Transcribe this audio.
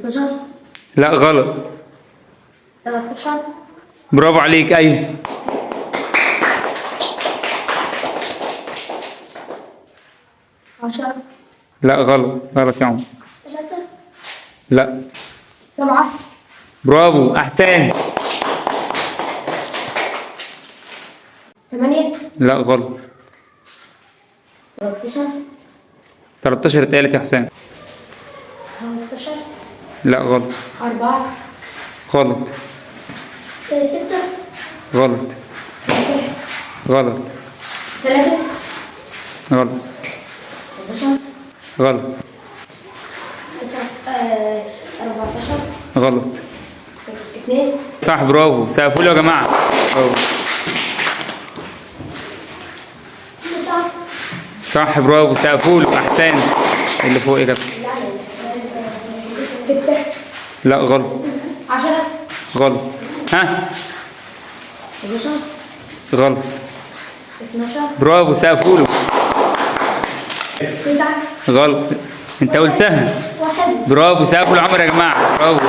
12. لا غلط. 13. برافو عليك، ايوه. 10. لا غلط، غلط يا عمر. 3. لا. 7. برافو، احسن. 8. لا غلط. 13. 13 اتقالت يا حسام. 15. لا غلط. 4. غلط. 6. غلط. 5. غلط. 3. غلط. 11. غلط. 14. غلط. 2. صح، برافو، سقفوا له يا جماعه. برافو. 9. صح، برافو، سقفوا له، احسن. اللي فوق يا كابتن. 6. لا غلط. 10. غلط. ها. 11. غلط. 12. برافو، سقفوا له. 9. غلط. انت قلتها. 1. برافو، سقفوا لعمر يا جماعه، برافو.